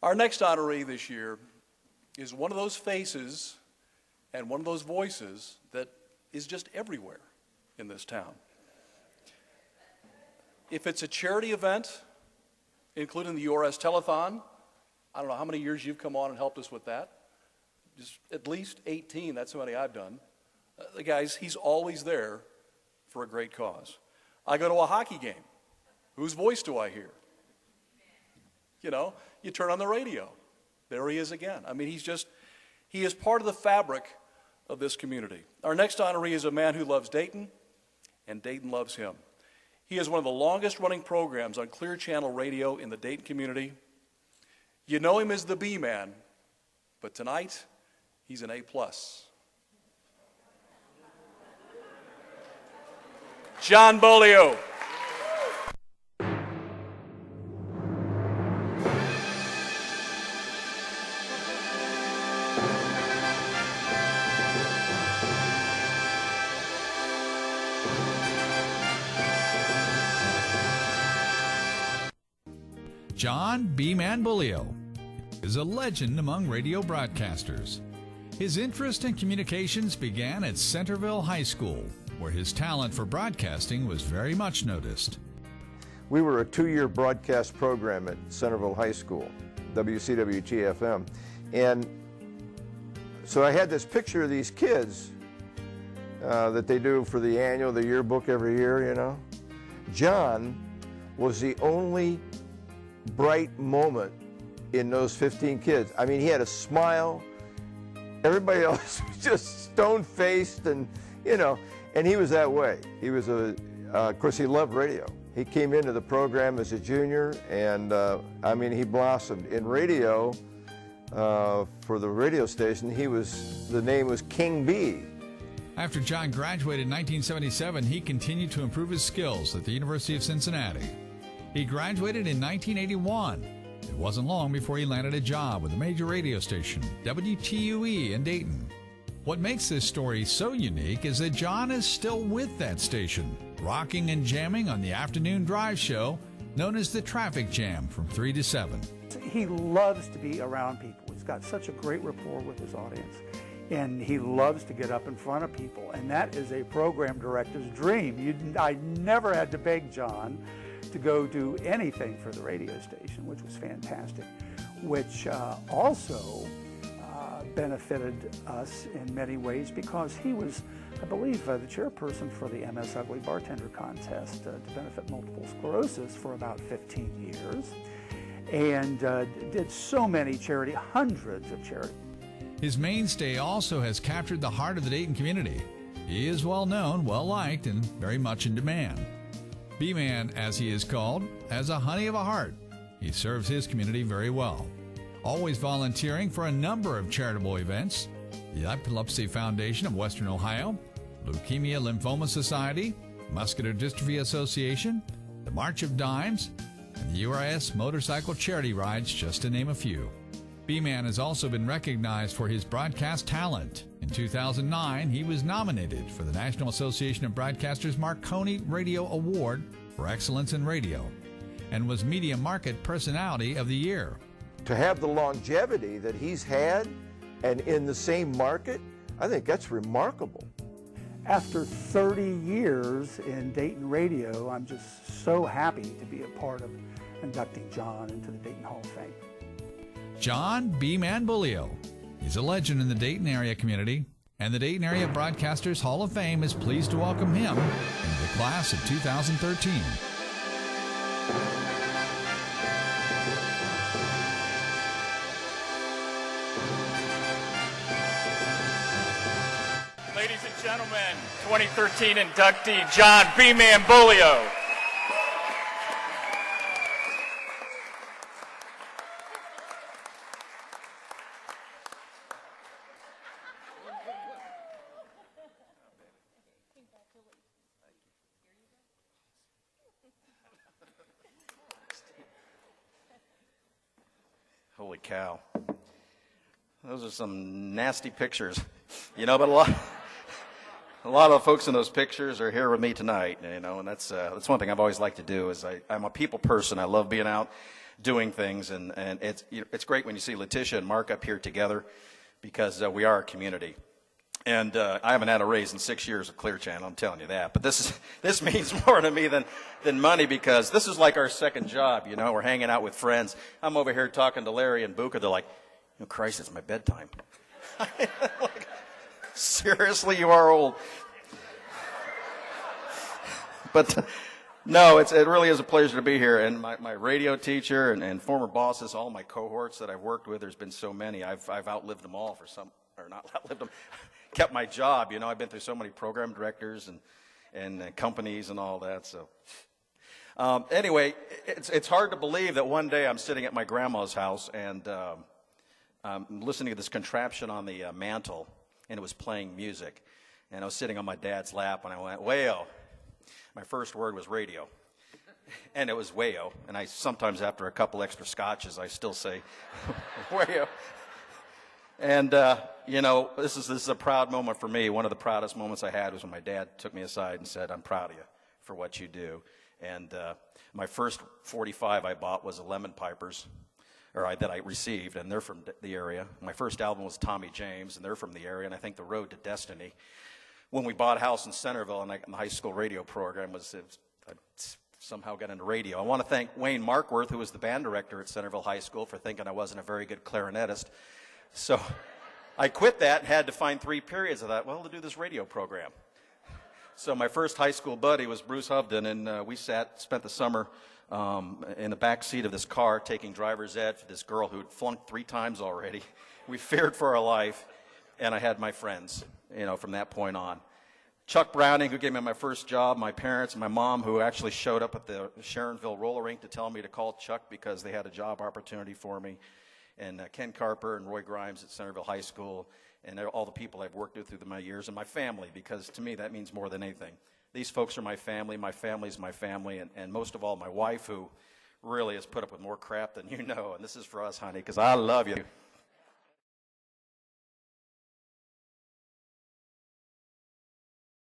Our next honoree this year is one of those faces and one of those voices that is just everywhere in this town. If it's a charity event, including the URS Telethon, I don't know how many years you've come on and helped us with that. Just at least 18, that's how many I've done. Guys, he's always there for a great cause. I go to a hockey game. Whose voice do I hear? You know, you turn on the radio. There he is again. I mean, he is part of the fabric of this community. Our next honoree is a man who loves Dayton, and Dayton loves him. He has one of the longest running programs on Clear Channel Radio in the Dayton community. You know him as the B-Man, but tonight, he's an A+. John Beaulieu. John B-Man Beaulieu is a legend among radio broadcasters. His interest in communications began at Centerville High School, where his talent for broadcasting was very much noticed. We were a 2-year broadcast program at Centerville High School, WCWG-FM, and so I had this picture of these kids that they do for the yearbook every year, you know. John was the only bright moment in those 15 kids. I mean, he had a smile. Everybody else was just stone-faced, and you know, and he was that way. He was of course, he loved radio. He came into the program as a junior, and I mean, he blossomed in radio. For the radio station, the name was King B. After John graduated in 1977, he continued to improve his skills at the University of Cincinnati. He graduated in 1981. It wasn't long before he landed a job with a major radio station, WTUE in Dayton. What makes this story so unique is that John is still with that station, rocking and jamming on the afternoon drive show known as the Traffic Jam from 3 to 7. He loves to be around people. He's got such a great rapport with his audience, and he loves to get up in front of people, and that is a program director's dream. I never had to beg John to go do anything for the radio station, which was fantastic, which also benefited us in many ways because he was, I believe, the chairperson for the MS Ugly Bartender Contest to benefit multiple sclerosis for about 15 years, and did so many charity, hundreds of charity. His mainstay also has captured the heart of the Dayton community. He is well known, well liked, and very much in demand. B-Man, as he is called, has a honey of a heart. He serves his community very well, always volunteering for a number of charitable events: the Epilepsy Foundation of Western Ohio, Leukemia Lymphoma Society, Muscular Dystrophy Association, the March of Dimes, and the URS Motorcycle Charity Rides, just to name a few. B-Man has also been recognized for his broadcast talent. In 2009, he was nominated for the National Association of Broadcasters Marconi Radio Award for Excellence in Radio and was Media Market Personality of the Year. To have the longevity that he's had and in the same market, I think that's remarkable. After 30 years in Dayton radio, I'm just so happy to be a part of inducting John into the Dayton Hall of Fame. John B-Man Beaulieu. He's a legend in the Dayton area community, and the Dayton Area Broadcasters Hall of Fame is pleased to welcome him into the class of 2013. Ladies and gentlemen, 2013 inductee John B-Man Beaulieu. Holy cow. Those are some nasty pictures. You know, but a lot of the folks in those pictures are here with me tonight, you know, and that's one thing I've always liked to do is I'm a people person. I love being out doing things, and it's great when you see Letitia and Mark up here together, because we are a community. And I haven't had a raise in 6 years of Clear Channel, I'm telling you that. But this means more to me than money, because this is like our second job, you know. We're hanging out with friends. I'm over here talking to Larry and Buka. They're like, oh, Christ, it's my bedtime. Like, seriously, you are old. But no, it really is a pleasure to be here. And my radio teacher and former bosses, all my cohorts that I've worked with, there's been so many. I've outlived them all or not outlived them. Kept my job, you know. I've been through so many program directors and companies and all that. So anyway, it's hard to believe that one day I'm sitting at my grandma's house and I'm listening to this contraption on the mantle, and it was playing music. And I was sitting on my dad's lap, and I went, "Wayo." My first word was radio, and it was wayo. And I sometimes, after a couple extra scotches, I still say wayo. And, you know, this is a proud moment for me. One of the proudest moments I had was when my dad took me aside and said, "I'm proud of you for what you do." And my first 45 I bought was a Lemon Pipers, that I received, and they're from the area. My first album was Tommy James, and they're from the area, and I think The Road to Destiny. When we bought a house in Centerville, and the high school radio program I somehow got into radio. I want to thank Wayne Markworth, who was the band director at Centerville High School, for thinking I wasn't a very good clarinetist. So I quit that and had to find 3 periods of that, to do this radio program. So my first high school buddy was Bruce Hovden, and we spent the summer in the back seat of this car taking driver's ed for this girl who had flunked 3 times already. We feared for our life, and I had my friends, you know, from that point on. Chuck Browning, who gave me my first job, my parents, and my mom, who actually showed up at the Sharonville roller rink to tell me to call Chuck because they had a job opportunity for me, and Ken Carper and Roy Grimes at Centerville High School, and all the people I've worked with through my years, and my family, because to me that means more than anything. These folks are my family is my family, and most of all, my wife, who really has put up with more crap than you know, and this is for us, honey, because I love you.